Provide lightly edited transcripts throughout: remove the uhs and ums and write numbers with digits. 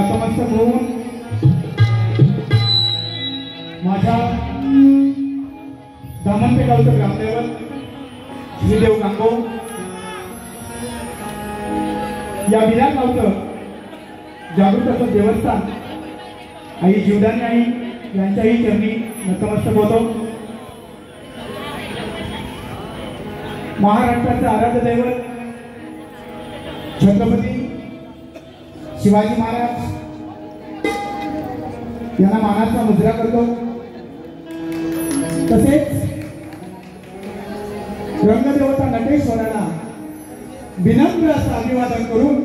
नतमस्तक होऊन माझ्या दामनपेठ गावचं ग्रामदैवत श्रीदेव गांगो या विराट गावचं जागृत असं देवस्थान आई जीवदानी आई यांच्याही चरणी नतमस्तक होतो। महाराष्ट्राचे आराध्य दैवत छत्रपती शिवाजी महाराज यांना मानाचा मुजरा करतो। तसेच रंगदेवता नटेश्वराला विनम्र असं अभिवादन करून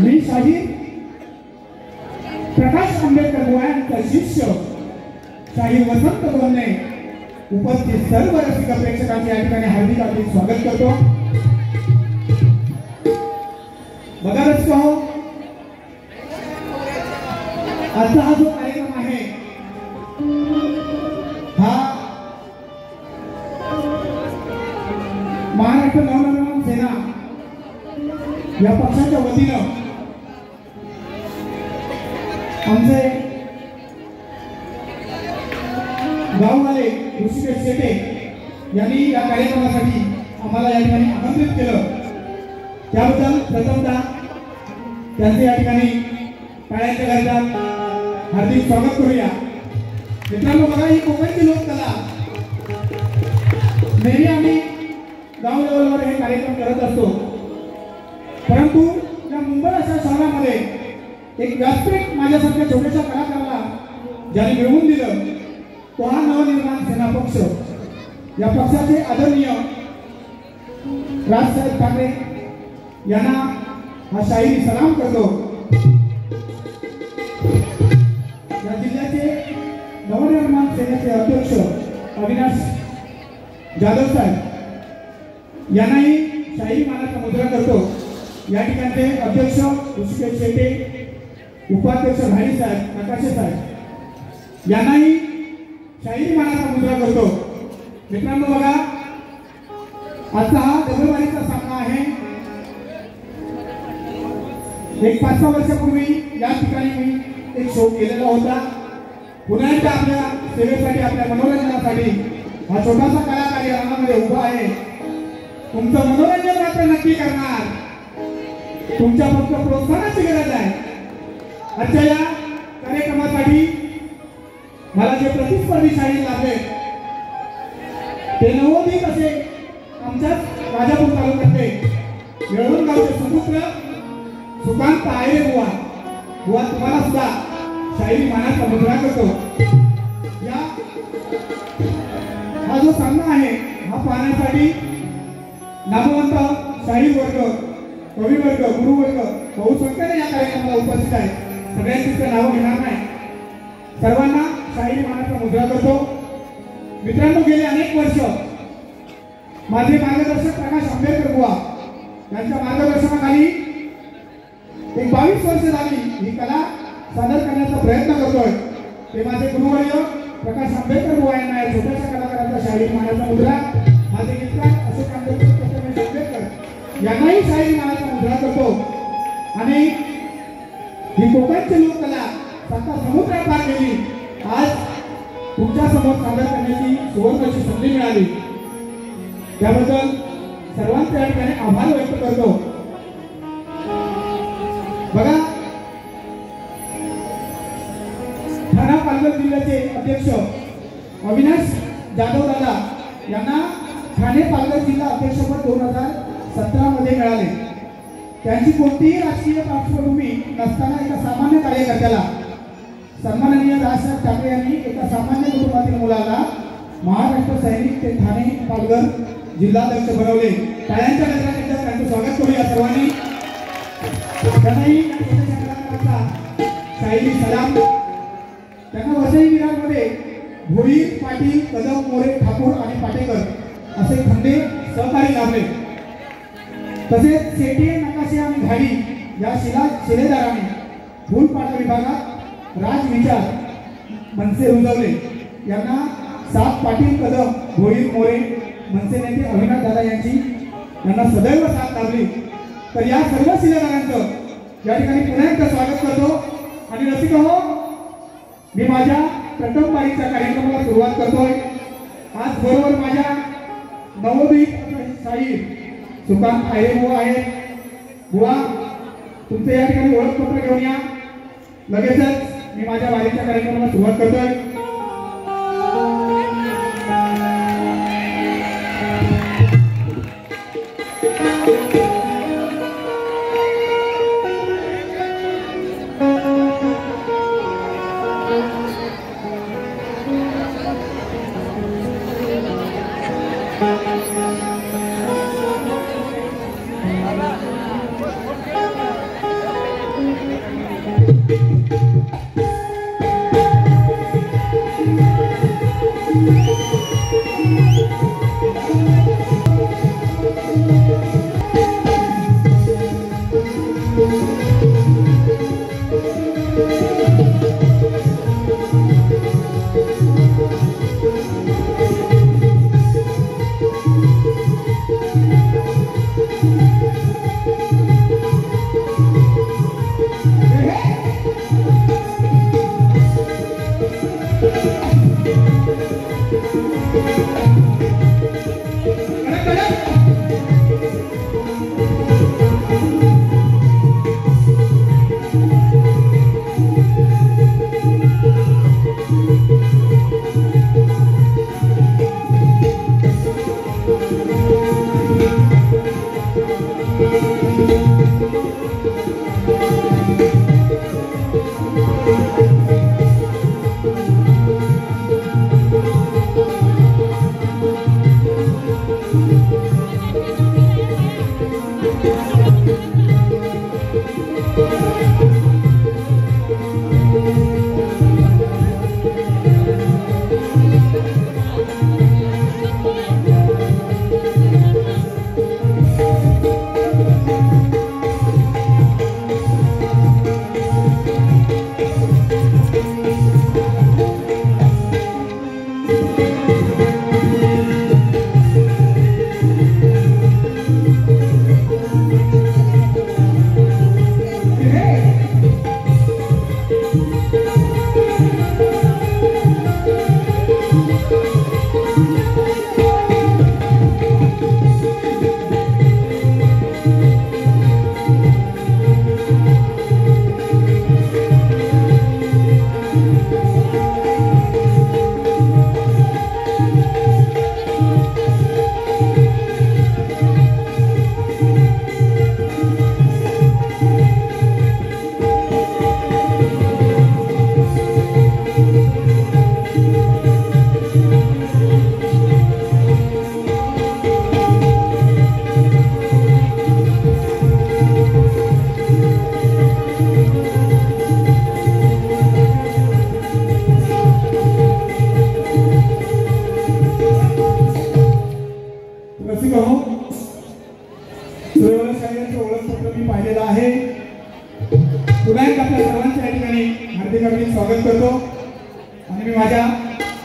मी शाहीर प्रकाश आंबेडकर यांचा शिष्य शाहीर वसंत बोलणे उपस्थित सर्व रसिक प्रेक्षकांचे या ठिकाणी हार्दिक स्वागत करतो। बघा रसिको, आजचा हा जो कार्यक्रम आहे हा महाराष्ट्र नवनिर्माण सेना या पक्षाच्या वतीनं आमचे गाववाले ऋषिकेश शेटे यांनी या कार्यक्रमासाठी आम्हाला या ठिकाणी आमंत्रित केलं, त्याबद्दल प्रथमतः त्यांचे या ठिकाणी टाळ्यांच्या गजरात हार्दिक स्वागत करूया। मित्रांनो, बघा ही कोकणची लोककला नेहमी आम्ही गाव लेवलवर हे कार्यक्रम करत असतो, परंतु या मुंबई अशा शहरामध्ये एक व्यासपीठ माझ्यासारख्या छोट्याशा कलाकाराला ज्याने मिळवून दिलं तो हा नवनिर्माण सेना पक्ष। या पक्षाचे आदरणीय राजसाहेब ठाकरे यांना हा शाहिरी सलाम करतो। या जिल्ह्याचे नवनिर्माण सेनेचे अध्यक्ष अविनाश जाधव साहेब यांनाही शाहिरी मानाचा मुजरा करतो। या ठिकाणचे अध्यक्ष ऋषिकेश शेटे, उपाध्यक्ष भाई साहेब, प्रकाश साहेब यांनाही शाहिरी मानाचा मुजरा करतो। मित्रांनो, बघा आजचा हा डबलबारीचा सामना आहे। एक 5-6 वर्षापूर्वी या ठिकाणी मी एक शो केलेला होता। पुन्हा एकदा आपल्या सेवेसाठी, आपल्या मनोरंजनासाठी हा छोटासा कलाकार या रंगामध्ये उभा आहे। तुमचं मनोरंजन मात्र नक्की करणार, तुमच्या फक्त प्रोत्साहनाची गरज आहे। आजच्या या कार्यक्रमासाठी मला जे प्रतिस्पर्धी शाहीर लाभले ते नवोदित असे आमच्याच राजापूर तालुक्यातले येळवण गावचे सुपुत्र सुकांत आयरे बुवा तुम्हाला सुद्धा शाहिरी मानाचा मुजरा करतो। या हा जो सामना आहे हा पाहण्यासाठी नामवंत शाहीर वर्ग, कवी वर्ग, गुरु वर्ग बहुसंख्येने या कार्यक्रमाला उपस्थित आहे। सगळ्यांची नावं घेणार नाही, सर्वांना शाहिरी मानाचा मुजरा करतो। मित्रांनो, गेले अनेक वर्ष माझे मार्गदर्शक प्रकाश आंबेडकर बुवा यांच्या मार्गदर्शनाखाली एक 22 वर्ष झाली ही कला सादर करण्याचा प्रयत्न करतोय। ते माझे गुरुवर्य प्रकाश आंबेडकर बुवा यांना या छोट्याशा कलाकाराचा शाहिरी मानाचा मुजरा, माझे मित्र अशोक आंबेडकर यांनाही शाहिरी मानाचा मुजरा करतो। आणि ही कोकणची लोककला 7 समुद्र पार केली, आज तुमच्या समोर सादर करण्याची सुवर्णाची संधी मिळाली, त्याबद्दल सर्वांचे या ठिकाणी आभार व्यक्त करतो। बघा, ठाणा पालघर जिल्ह्याचे अध्यक्ष अविनाश जाधव दादा यांना ठाणे पालघर जिल्हा अध्यक्षपद 2017 मध्ये मिळाले। त्यांची कोणतीही राजकीय पार्श्वभूमी नसताना एका सामान्य कार्यकर्त्याला सन्माननीय राजसाहेब ठाकरे यांनी एका सामान्य कुटुंबातील मुलाला महाराष्ट्र सैनिक ते ठाणे पालघर जिल्हाध्यक्ष बनवले। टाळ्यांच्या गजरात एकदा त्यांचं स्वागत करूया सर्वांनी। त्यांनाही शाहिरी सलाम। त्यांना वसई विरारमध्ये भोई, पाटील, कदम, मोरे, ठाकूर आणि पाटेकर असे खंडे सहकारी लाभले। तसेच शेटे, नकाशे आणि घाडी या शिलेदारांनी फुलपाटा विभागात राजविचार मनसे रुजवले। यांना 7 पाटील, कदम, भोईर, मोरे मनसे नेते अविनाश दादा यांची यांना सदैव साथ लाभली। तर या सर्व शिलेदारांचं या ठिकाणी पुन्हा एकदा स्वागत करतो आणि रसिक हो मी माझ्या प्रथम पारीच्या कार्यक्रमाला सुरुवात करतोय। आज बरोबर माझ्या नवोदित शाहीर सुकांत आयरे बुवा आहेत। बुवा तुमचे या ठिकाणी ओळखपत्र घेऊन या। लगेचच मी माझ्या वारीच्या कार्यक्रमाला सुरुवात करतोय। स्वागत करतो आणि मी माझ्या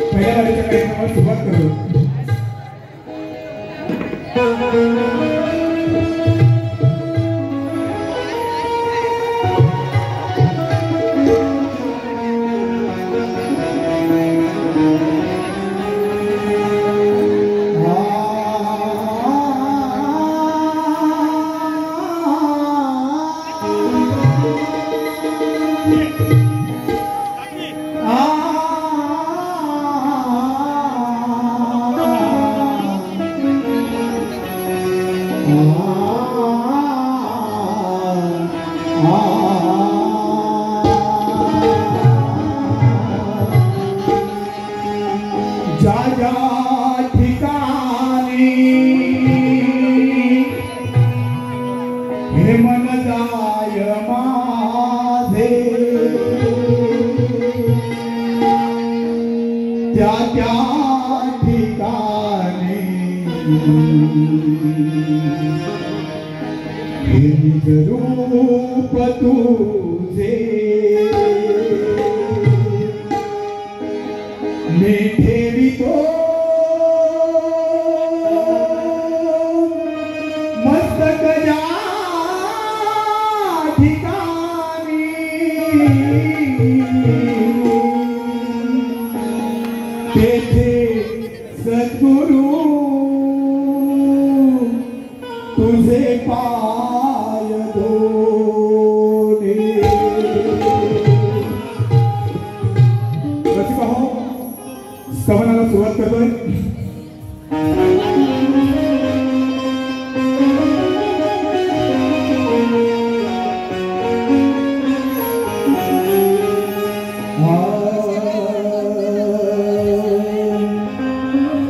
पहिल्या वारीच्या कार्यक्रमाला सुरुवात करतो। रूप तुझे मी ठेवितो मस्तक जा ठिकाणी तेथे सद्गुरु तुझे पाय धोने। रसिका हो, स्तवनाला सुरुवात करतोय।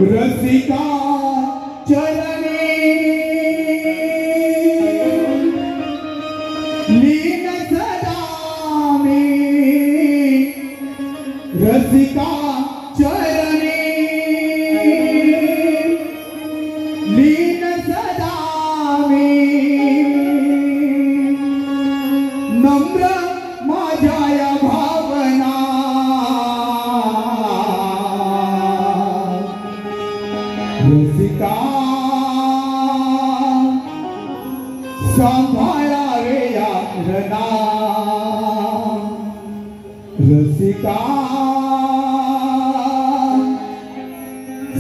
रसिका चरणी लीन सदा मी, रसिका चरणी लीन सदा मी, नम्र माझ्या या भावना रसिका सांभाळावे या रणा, रसिका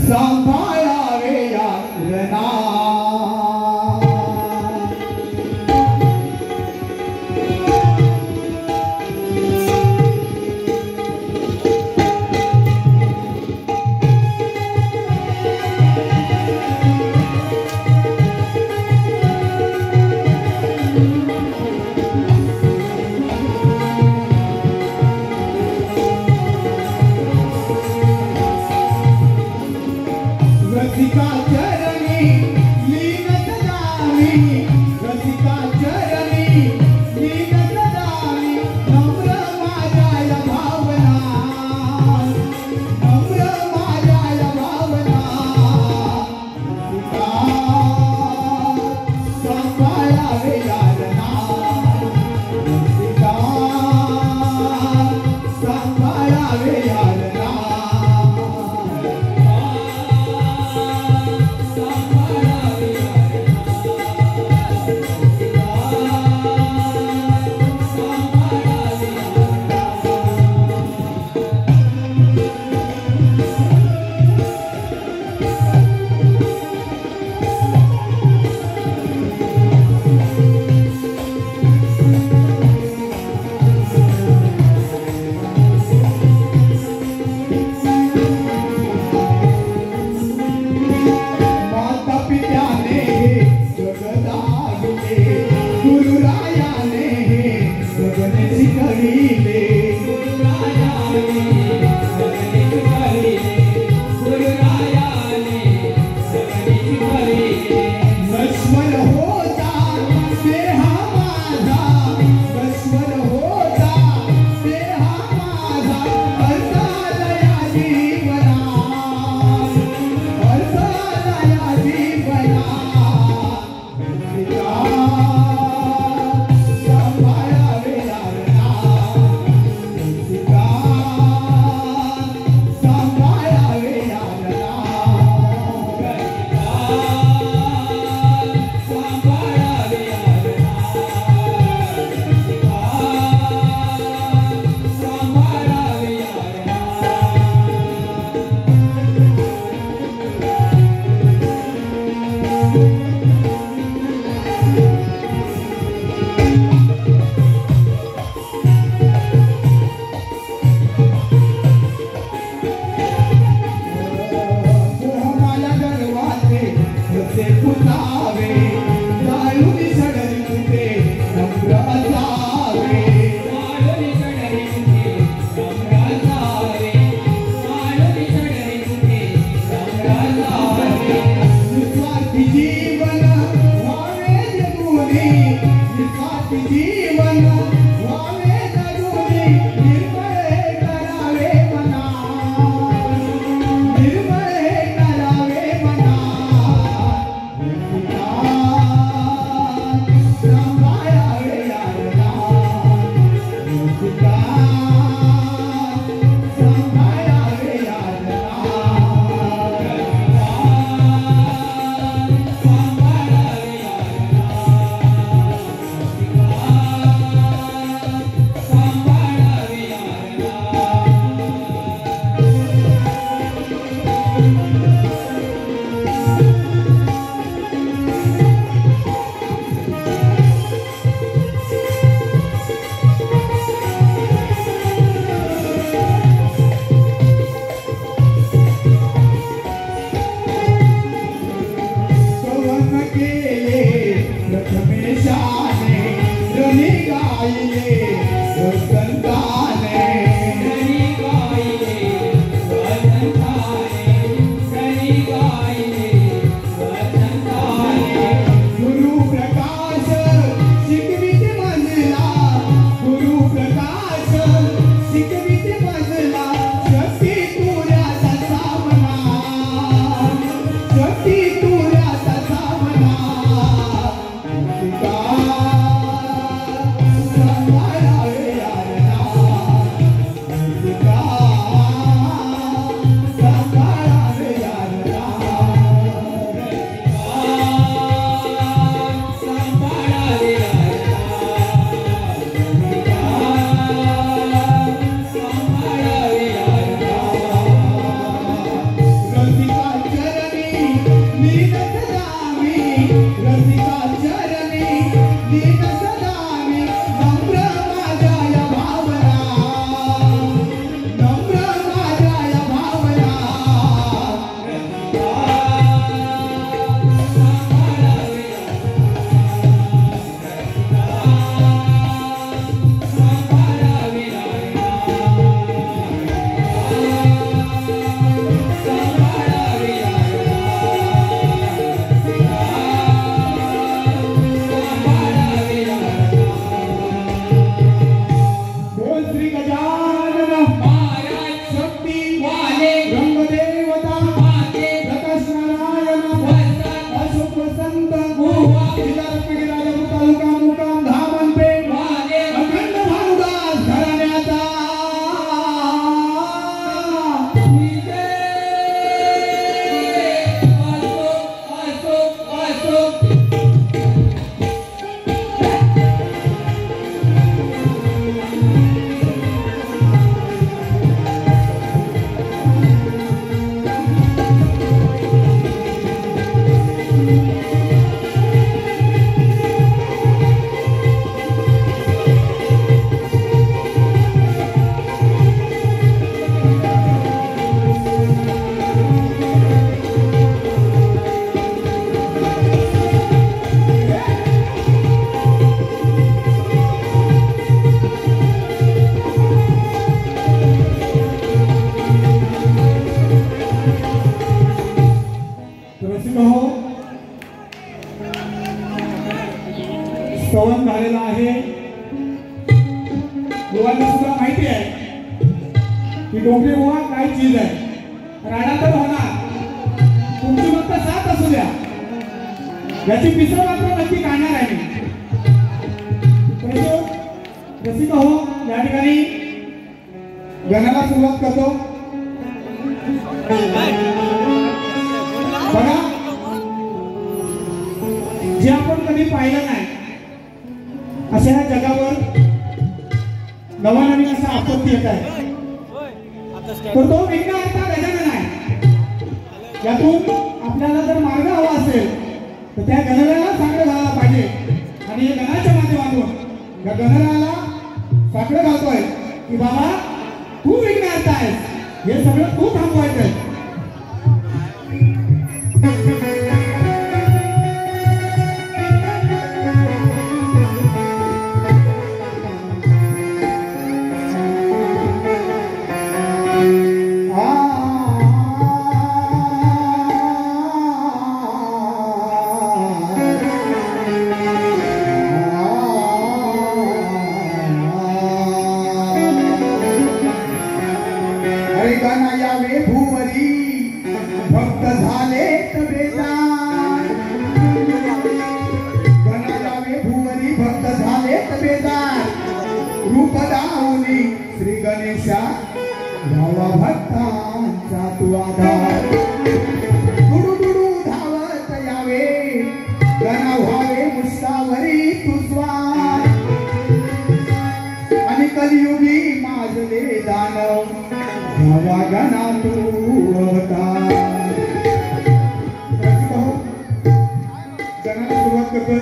सांभाळावे या रणा। रसिका चरणी लीन सदा मी, रसिका चरणी लीन सदा मी, नम्र माझ्या या भावना, नम्र माझ्या या भावना, रसिका सांभाळावे या रणा, रसिका सांभाळावे या रणा। गाइले वसंताने घरी गाइले वसंताने घरी गाइले वसंताने गुरु प्रकाश शिकवित मजला गुरु प्रकाश शिकवित मजला शक्ती तुऱ्याचा सामना शक्ती तुऱ्याचा सामना सांभाळावे यारना सांभाळावे यारना संभाळावे संभाळावे रसिका चरणी लीन सदामी रसिका चरणी लीन सदामी नम्र माझ्या भावना नम्र माझ्या भावना बोल श्री गजानन महाराज शक्ती वाले ब्रह्मदेवता माते प्रकाश नारायण वसंत अशोक वसंत मुवा रत्नागिरी राजापूर तालुका मुक्काम धामणपेठ वाले अखंड भानुदास घराण्याचा विजय असो असो असो रसिक हो स्तवन झालेला आहे मुलांना सुद्धा माहिती आहे की डोंगरी बुवा काय चीज आहे राडा तर होणार तुमची फक्त साथ असू द्या याची पिसळ मात्र नक्की काढणार आहे मी रसिक हो या ठिकाणी गाण्याला सुरुवात करतो बघा जे आपण कधी पाहिलं नाही अशा ह्या जगावर नवनवीन असा आपत्ती येत आहे तर तो विघ्नहर्ता गजानन आहे यातून आपल्याला जर मार्ग हवा असेल तर त्या गणरायाला साकडं घालायला पाहिजे आणि या गणाच्या माध्यमातून या गणरायाला साकडं घालतोय की बाबा तू विघ्नहर्ता आहेस हे सगळं तू थांबवायचंय अरे गाना यावे भूवरी भक्त झाले तबेदार गाना यावे भूवरी भक्त झाले तबेदार रूप दावली श्री गणेशा भावा भक्तांचा तू आधार दुडू दुडू धावत यावे गाना व्हावे मुस्तावरी तू स्वार आणि कलियुगी माजले दानव भावा गणा तू अवतार गणाला सुरुवात करतोय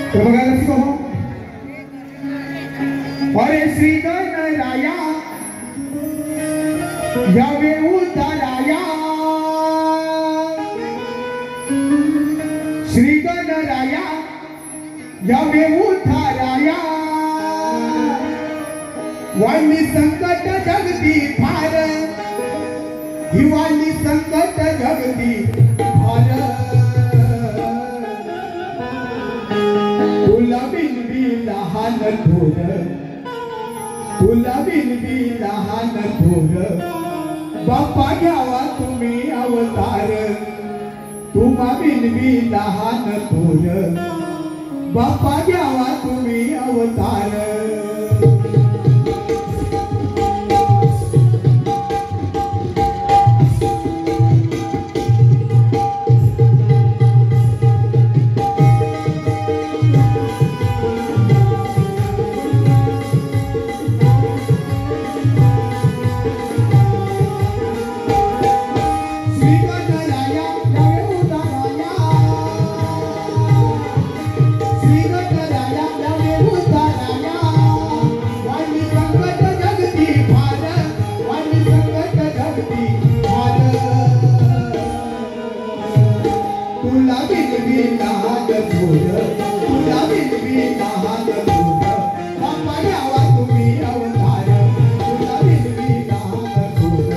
तो बघा रसिक हो अरे श्री गणराया यावे उताराया श्री गणराया यावे उताराया वाली संकट जगती फार हिवाली संकट जगती फार तुला बिनबी लहान थोर तुला बिनबी लहान थोर बाप्पा घ्यावा तुम्ही अवतार तुम्हा बिनबी लहान थोर बाप्पा घ्यावा तुम्ही अवतार तुला बिनबी लहान थोर तुला बिनबी लहान थोर बाप्पा घ्यावा तुम्ही अवतार तुला बिनबी लहान थोर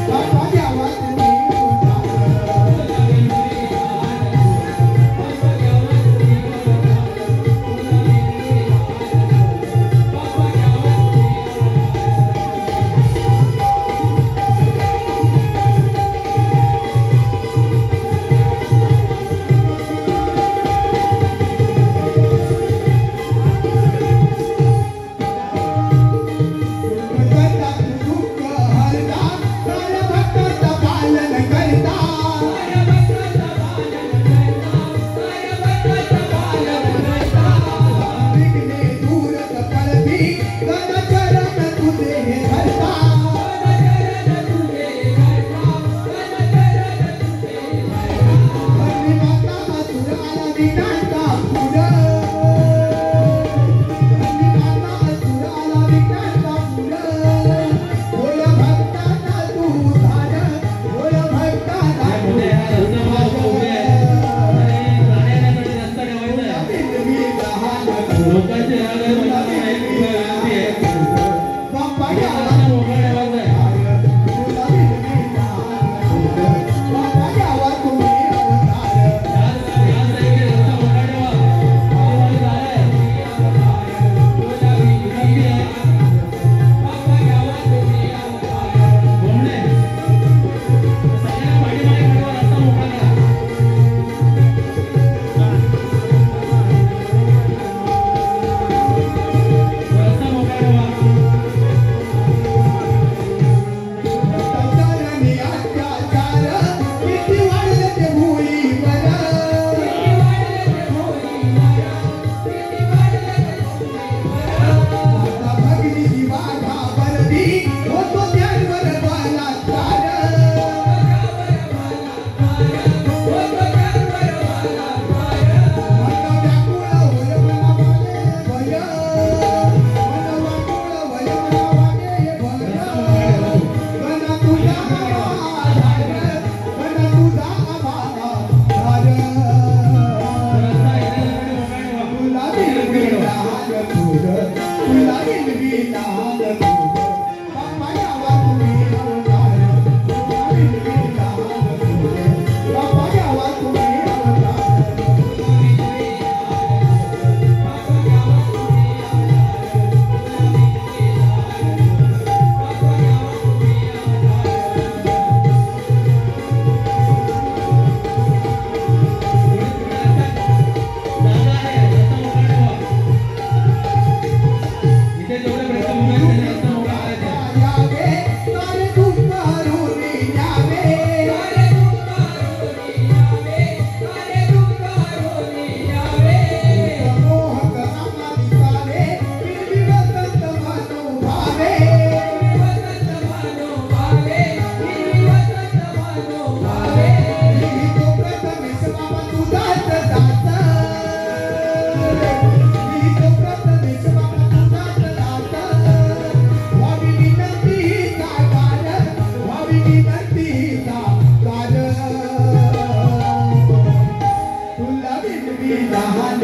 बाप्पा घ्यावा तुम्ही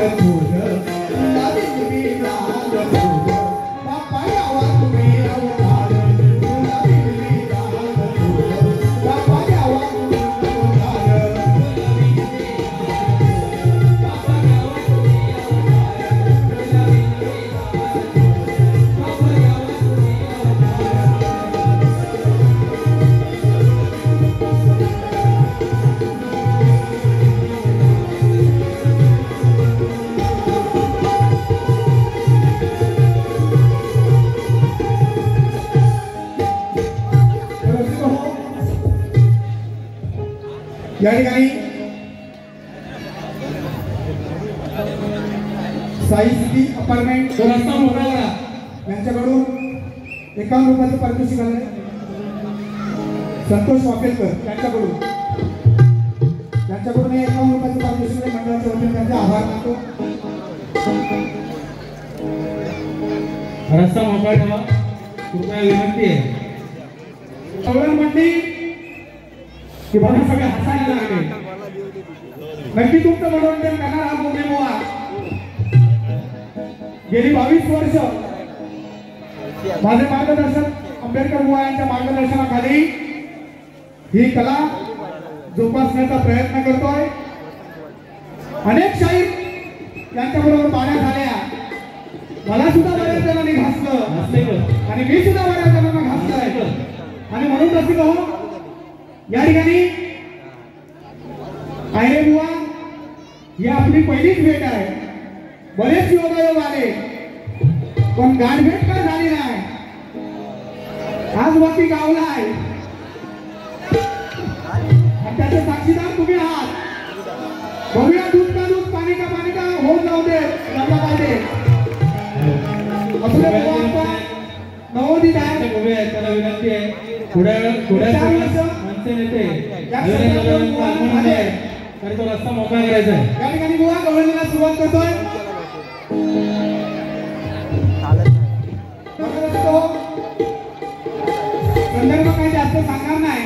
थोड गुलाबी गुलाबी लाल थोड बाप्पा यावा तुम्ही अवतार गुलाबी गुलाबी लाल थोड बाप्पा यावा तुम्ही अवतार या ठिकाणी साई सिटी अपार्टमेंट तो रस्ता मोकळा करा. यांच्याकडून 51 रुपयाचं पारितोषिक आलंय. संतोष वाकेलकर यांच्याकडून 51 रुपयाचं पारितोषिक आहे. मंडळाच्या वतीने त्यांचे आभार मानतो. रस्ता मोकळा ठेवा. कृपया विनंती आहे. सवरण मंडळी की बघा सगळे हसायला लागले. नक्की तुमचं मनोरंजन करणार हा मोठे बुवा गेली 22 वर्ष माझे मार्गदर्शक आंबेडकर बुवा यांच्या मार्गदर्शनाखाली ही कला जोपासण्याचा प्रयत्न करतोय. अनेक शाहीर यांच्याबरोबर पाण्यात आल्या. मला सुद्धा बऱ्याच जणांनी घासलं आणि मी सुद्धा बऱ्याच जणांना घासलंय. आणि म्हणून रसिक हो या ठिकाणी आयरे बुवा ही आपली पहिलीच भेट आहे. बरेच योगायोग आले पण गाठभेट काय झाली नाही. आज बाकी गावलाय आणि त्याचे साक्षीदार तुम्ही आहात. बघूया दूध का दूध पाणी का होत जाऊ दे जमला पाहिजे. असले बुवा नवोदित आहे. बघूया त्याला विनंती आहे. थोड्या माणसे नेते तरी तो रस्ता मोकळा करायचा आहे. या ठिकाणी बुवा गवळणीला सुरुवात करतोय. संदर्भ काही जास्त सांगणार नाही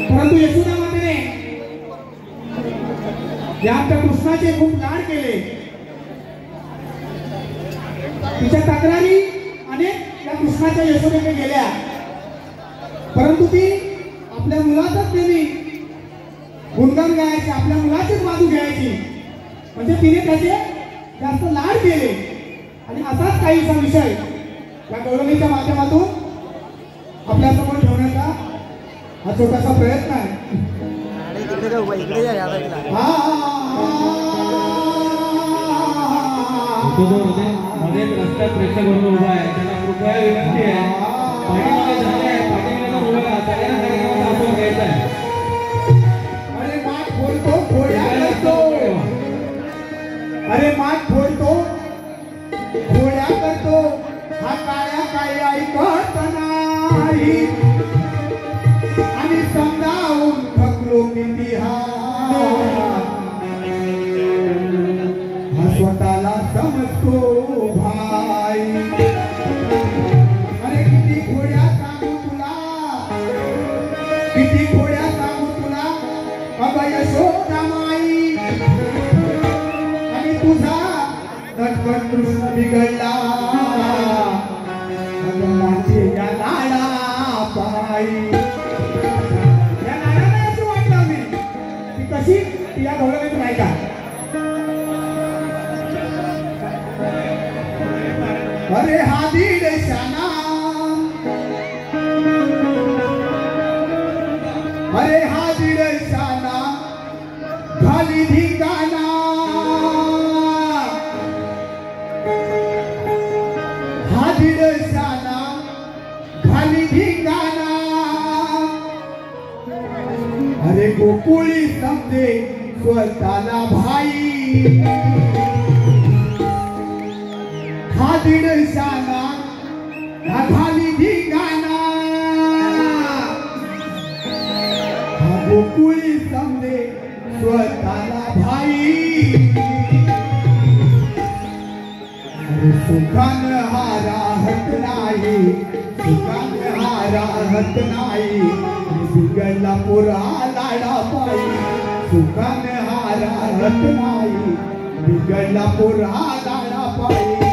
परंतु यशोदा मातेने या आमच्या कृष्णाचे खूप लाड केले. तिच्या तक्रारी अनेक या कृष्णाच्या यशोदेकडे गेल्या परंतु ती आपल्या मुलाचाच नेहमी गुणगान गायची. आपल्या मुलाचीच बाजू घ्यायची. म्हणजे तिने त्याचे जास्त लाड केले. आणि असाच काहीसा विषय या गौरवणीच्या माध्यमातून आपल्या समोर ठेवण्याचा हा छोटासा प्रयत्न आहे. मध्ये रस्त्यात प्रेक्षक वर्ग उभा आहे. त्यांना कृपया विनंती आहे. पाठीमागे झाले आहे. पाठीमागे उभा राहा. सगळ्यांना सगळ्यांना आसन घ्यायचं आहे. अरे माठ फोडतो घोड्या करतो. अरे माठ फोडतो घोड्या करतो. हा काळ्या काही ऐकत नाही आणि समजावून थकलो किती हा स्वतःला समजतो भाई. अरे किती घोड्या सांगू तुला किती घोड्या सांगू तुला बाबा यशोदा माई. आणि तुझा नटखट कृष्ण बिघडला माझ्या लाडा पायी. या लाडाने असं वाटलं मी ती कशी ती या गौरवात नाही का. अरे हा दीड शाना अरे हा दीड शाना घाली धिंगाणा. हा दीड शाना घाली धिंगाणा. अरे गोकुळी समजे स्वतःला भाई. हा दीड शाना हा घाली धिंगाणा. हा गोकुळी समजे स्वतःला भाई. अरे सुखान हा राहत नाही सुखान हा राहत नाही. बिगडला पुरा लाडा पायी सुखान हा राहत नाही बिघडला पुरा लाडा पायी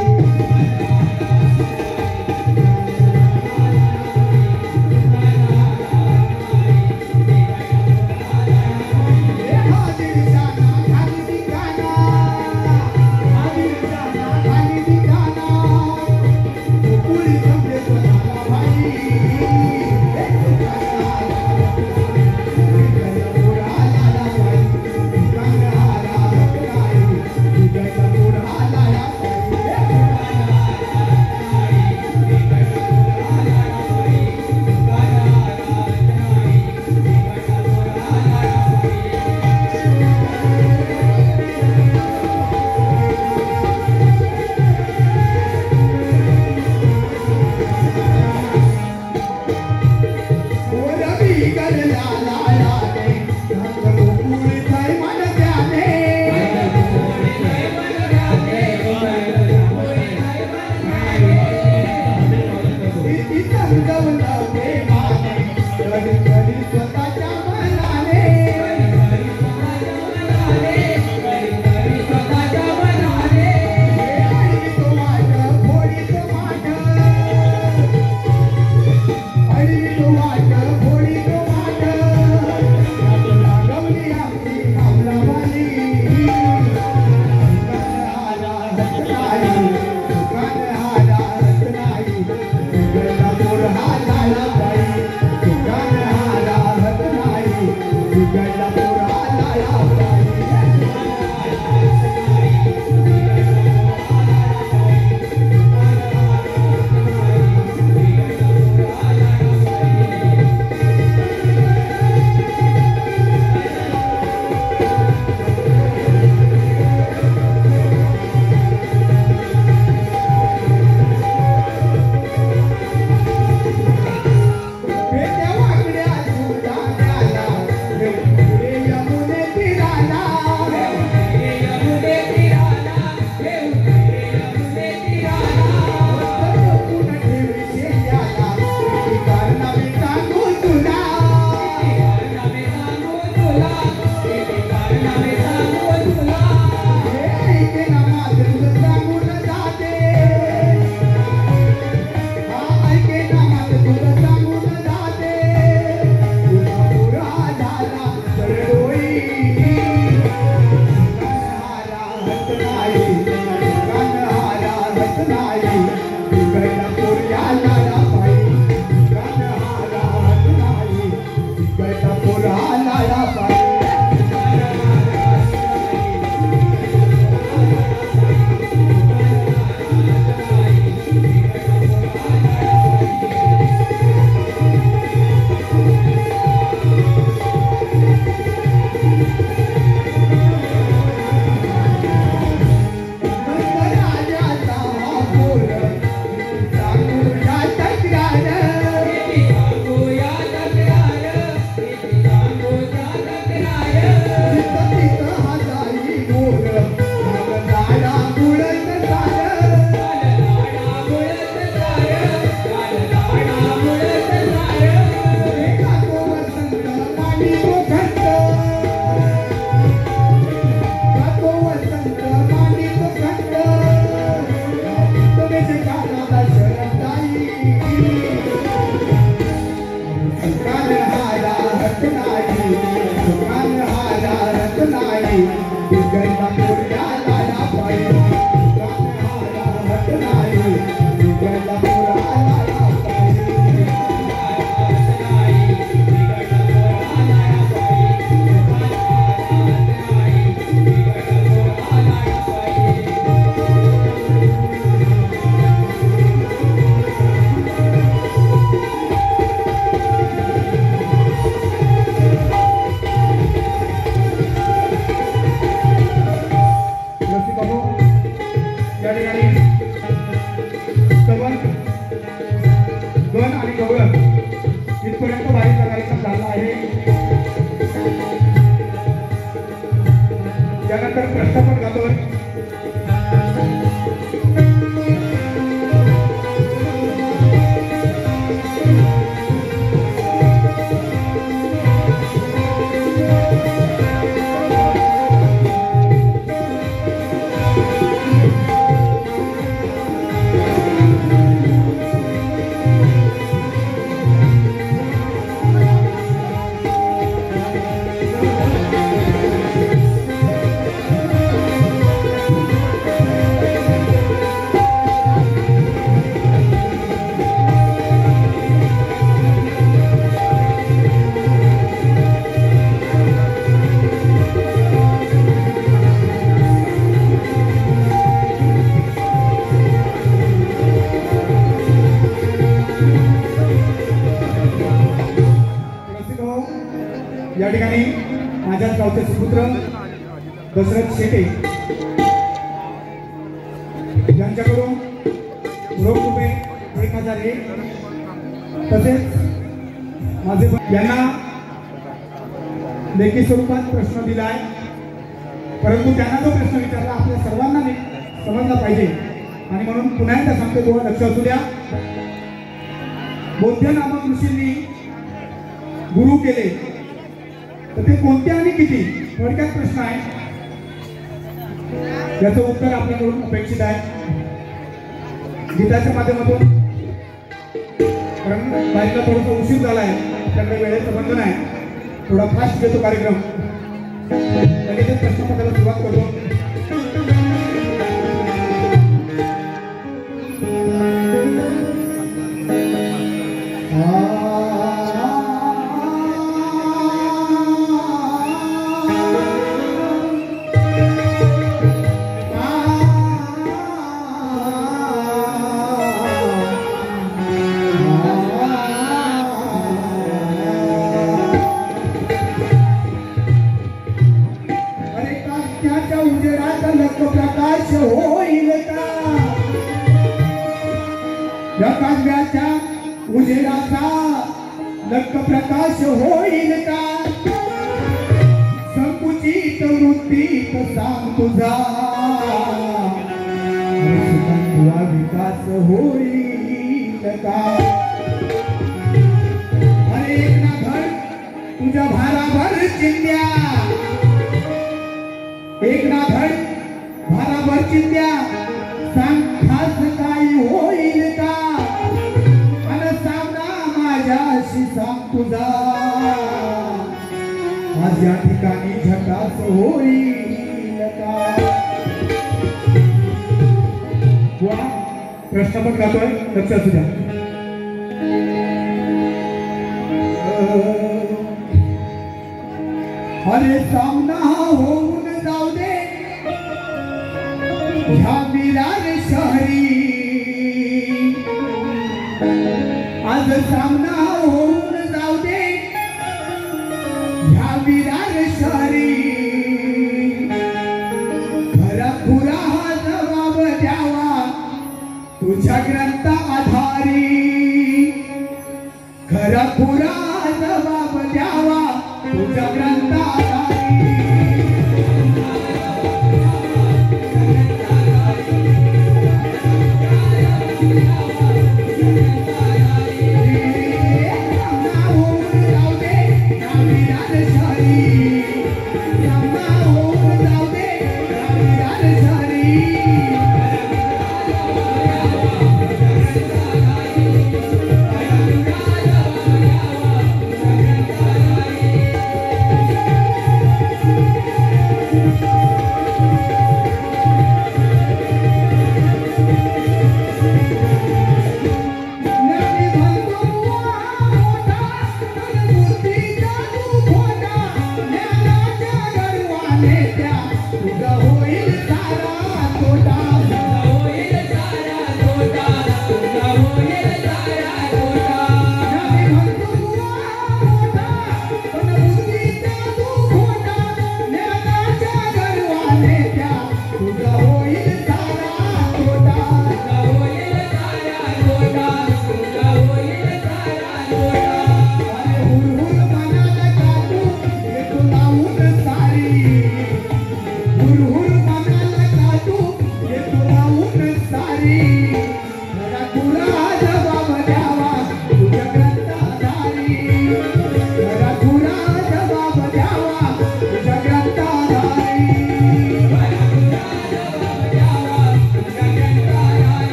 या ठिकाणी माझ्याच गावचे सुपुत्र दशरथ शेटे यांच्याकडून रोख रुपये 1001 तसेच माझे यांना लेखी स्वरूपात प्रश्न दिलाय, परंतु त्यांना जो प्रश्न विचारला आपल्या सर्वांना समजला पाहिजे आणि म्हणून पुन्हा एकदा सांगतो, तुम्हाला लक्ष असू द्या. बौद्ध नामक ऋषींनी गुरु केले तर ते कोणते आणि किती, थोडक्यात प्रश्न आहे. याचं उत्तर आपल्याकडून अपेक्षित आहे गीताच्या माध्यमातून. कारण बाईला थोडासा उशीर झाला आहे, आपल्याकडे वेळेचं बंधन आहे, थोडा फास्ट घेतो कार्यक्रम. लगेच प्रश्नपत्राला सुरुवात करतो. उजेडाचा लख प्रकाश होईल का, संकुचित वृत्तीत सांग तुझा विकास होईल का. अरे एक ना धड तुझ्या भाराभर चिंध्या, एक ना धड भाराभर चिंध्या, सांग खास काही होईल का, सांग तुझा आज या ठिकाणी झटास होईल का. प्रश्न पण गातोय, लक्ष असू द्या. अरे सामना होऊन जाऊ दे ह्या विरार शहरी, आज सामना होऊन जाऊ दे ह्या विरार शहरी, खरा खुरा हा जबाब द्यावा तुझ्या ग्रंथ आधारी, खरा खुरा हा जबाब द्यावा तुझ्या ग्रंथ आधारी.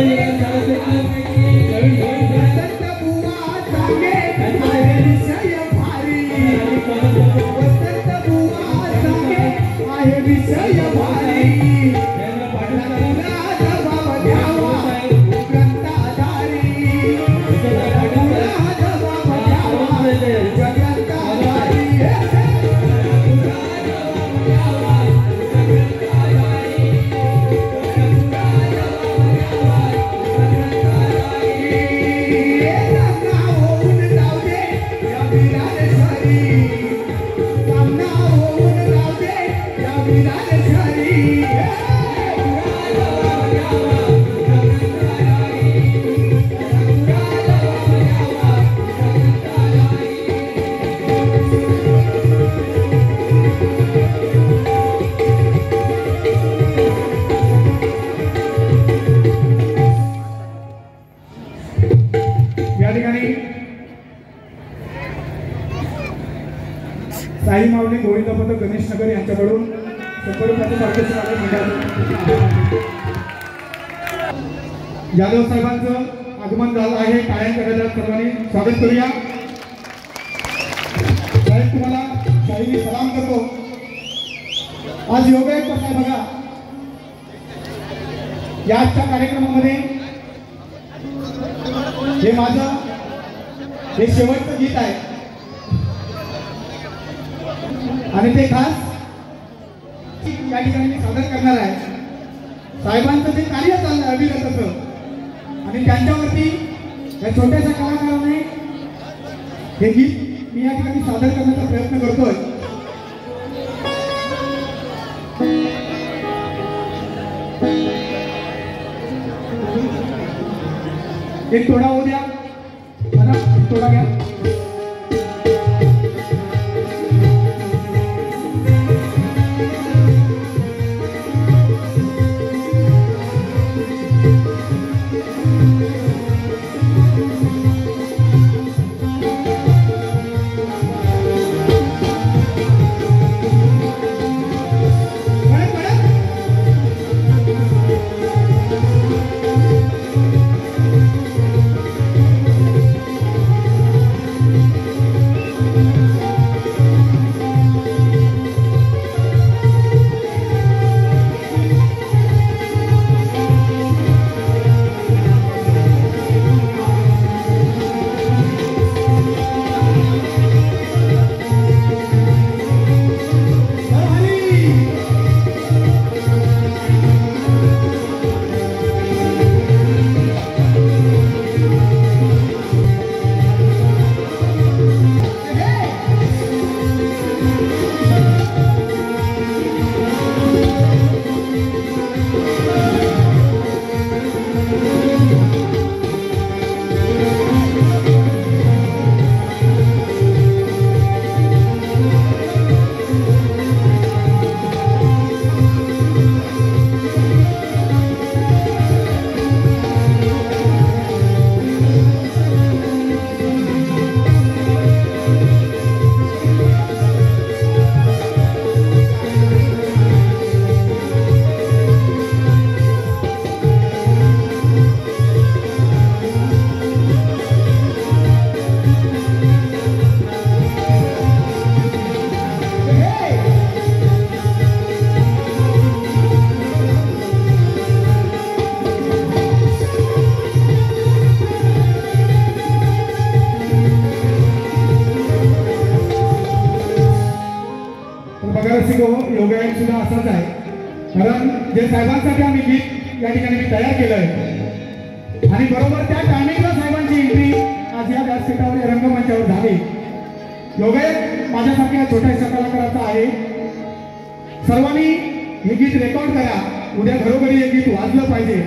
विधान झालं ते नवीन वसंत बुवा सांगे आहे विषय भारी वसंत बुवा सांगे आहे विषय भारी जबाब द्यावा ग्रंथाधारी जबाब द्यावा ग्रंथाधारी साई माऊली गोविंदपंत गणेश नगर यांच्याकडून 100 रुपयाचे पारितोषिक आले मंडळाचे यादव साहेबांचं आगमन झालं आहे. टाळ्यांच्या गजरात सर्वांनी स्वागत करूया. साहेब तुम्हाला शाहीने सलाम करतो. आज योगायोग कसा आहे बघा. या आजच्या कार्यक्रमामध्ये हे माझं हे शेवटचं गीत आहे आणि ते खास या ठिकाणी मी सादर करणार आहे. साहेबांचं जे कार्य चाललं अभिनताचं आणि त्यांच्यावरती या छोट्याशा कलाकाराने हे गीत मी या ठिकाणी सादर करण्याचा प्रयत्न करतोय. एक तोडा होऊ द्या. तोडा घ्या. योगायोग सुद्धा असाच आहे. कारण जे साहेबांसाठी आम्ही गीत या ठिकाणी मी तयार केलं आहे आणि बरोबर त्या टायमिंगला साहेबांची एंट्री आज या व्यासपीठावर रंगमंचावर झाली. योगायोग माझ्यासारख्या छोट्याशा कलाकाराचा आहे. सर्वांनी हे गीत रेकॉर्ड करा. उद्या घरोघरी हे गीत वाजलं पाहिजे.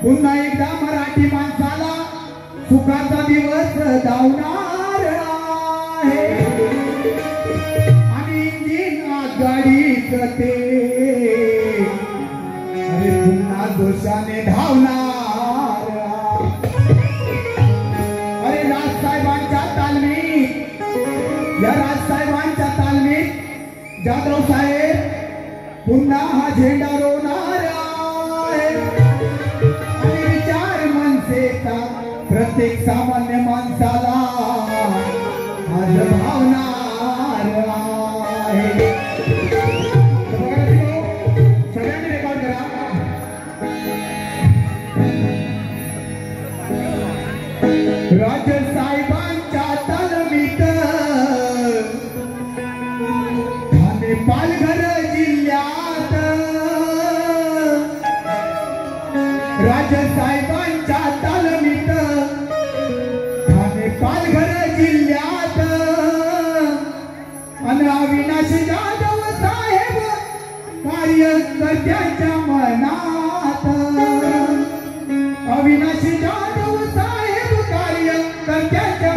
पुन्हा एकदा मराठी माणसाला सुखाचा दिवस धावणार. आणि इंजिन आघाडीच ते अरे पुन्हा जोशाने धावणार अरे राजसाहेबांच्या तालमीत या राजसाहेबांच्या तालमीत जाधव साहेब पुन्हा हा झेंडा रोवणार आहे आणि विचार मनसेचा प्रत्येक सामान्य माणसाला आज भावणार आहे. सगळ्यांनी रेकॉर्ड करा. राजसाहेबांच्या तालमीत ठाणे पालघर जिल्ह्यात राजसाहेबांच्या तालमीत ठाणे पालघर जिल्ह्यात अन अविनाश जाधव साहेब कार्यकर्त्यांच्या मनात अविनाश जाधव साहेब कार्यकर्त्यांच्या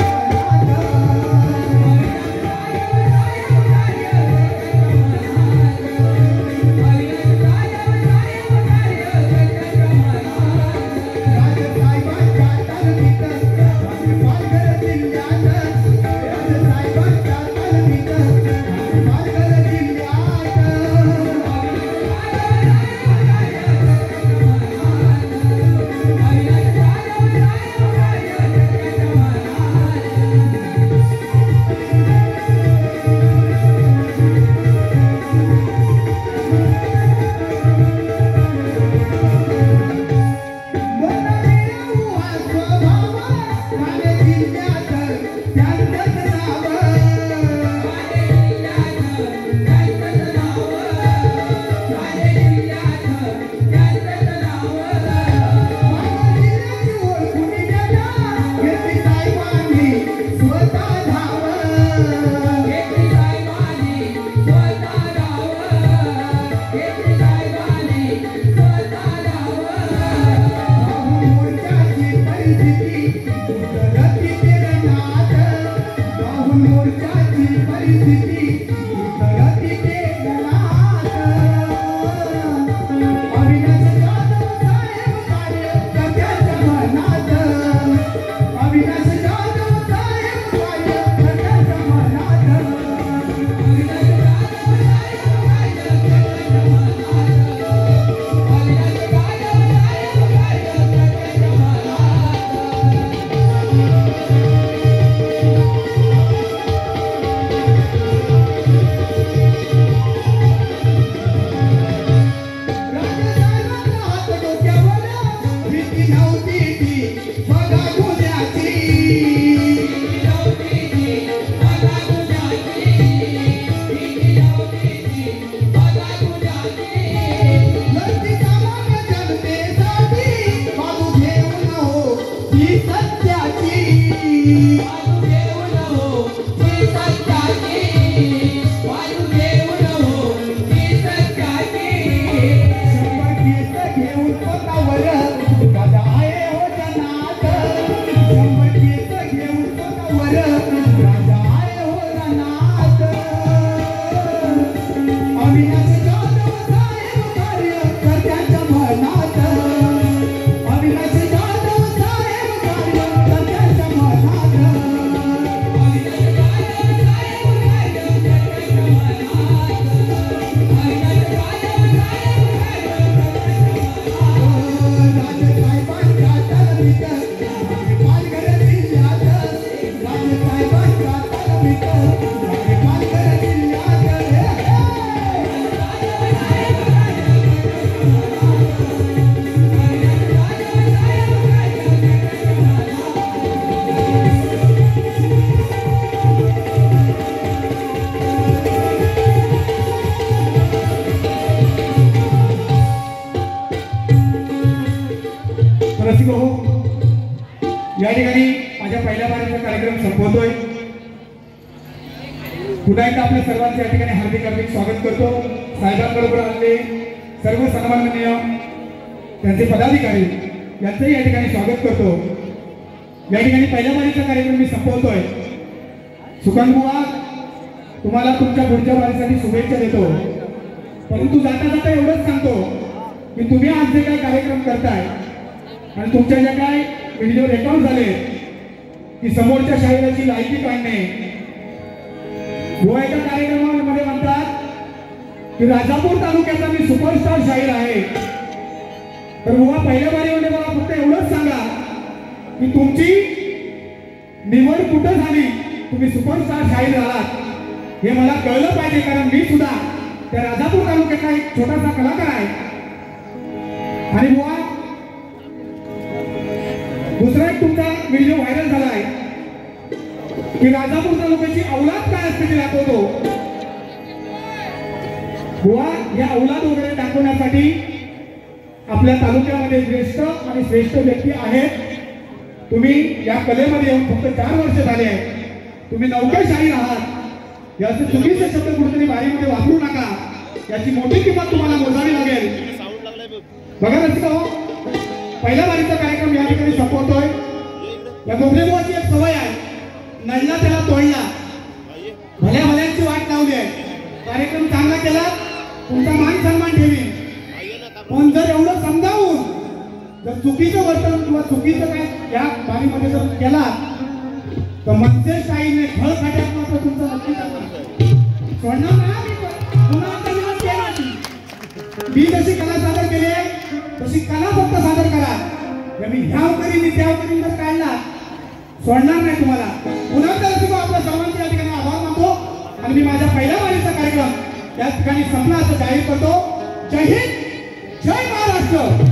या ठिकाणी माझ्या पहिल्या बारीचा कार्यक्रम संपवतोय. पुन्हा एकदा आपल्या सर्वांचे या ठिकाणी हार्दिक हार्दिक स्वागत करतो. साहेबांबरोबर आलेले सर्व सन्माननीय त्यांचे पदाधिकारी यांचंही या ठिकाणी स्वागत करतो. या ठिकाणी पहिल्या बारीचा कार्यक्रम मी संपवतोय. सुकांत बुवा तुम्हाला तुमच्या पुढच्या वारीसाठी शुभेच्छा देतो. परंतु जाता जाता एवढंच सांगतो की तुम्ही आज जे काही कार्यक्रम करताय आणि तुमच्या ज्या काय व्हिडिओ रेकॉर्ड झाले की समोरच्या शाहिराची लायकी काढणे. एका कार्यक्रमामध्ये म्हणतात की राजापूर तालुक्याचा मी सुपरस्टार शाहीर आहे. तर बुवा पहिल्या बारीमध्ये मला फक्त एवढंच सांगा की तुमची निवड कुठं झाली, तुम्ही सुपरस्टार शाहीर झालात हे मला कळलं पाहिजे. कारण मी सुद्धा त्या राजापूर तालुक्याचा एक छोटासा कलाकार आहे. आणि बुवा दुसरा एक तुमचा व्हिडिओ व्हायरल झाला आहे की राजापूर तालुक्याची औलाद काय असते ते दाखवतो. बुवा या औलाद वगैरे दाखवण्यासाठी आपल्या तालुक्यामध्ये ज्येष्ठ आणि श्रेष्ठ व्यक्ती आहेत. तुम्ही या कलेमध्ये येऊन फक्त 4 वर्ष झाले आहेत. तुम्ही नवखे शाहीर आहात. याचे चुकीचे शब्द कुठेतरी बारीमध्ये वापरू नका. याची मोठी किंमत तुम्हाला मोजावी लागेल. बघा रसिका हो, पहिल्या बारीचा कार्यक्रम या ठिकाणी संपवतोय. या गोबरेबुवाची एक सवय आहे, नडला त्याला तोडला. भल्या भल्यांची वाट लावली आहे. कार्यक्रम चांगला केला तुमचा मान सन्मान ठेवी. पण जर एवढं समजावून जर चुकीचं वर्तन किंवा चुकीचं काय या बारीमध्ये जर केला तर मनसे शाहीने फळ खाट्यात मात्र तुमचं नक्की सोडणार नाही. मी जशी कला सादर केली आहे तशी कला फक्त सादर करा. मी ह्याव करीन त्याव करीन जर काढला सोडणार नाही तुम्हाला. पुन्हा तर आपल्या सर्वांचे या ठिकाणी आभार मानतो आणि मी माझ्या पहिल्या वारीचा कार्यक्रम या ठिकाणी संपला असं जाहीर करतो. जय हिंद, जय महाराष्ट्र.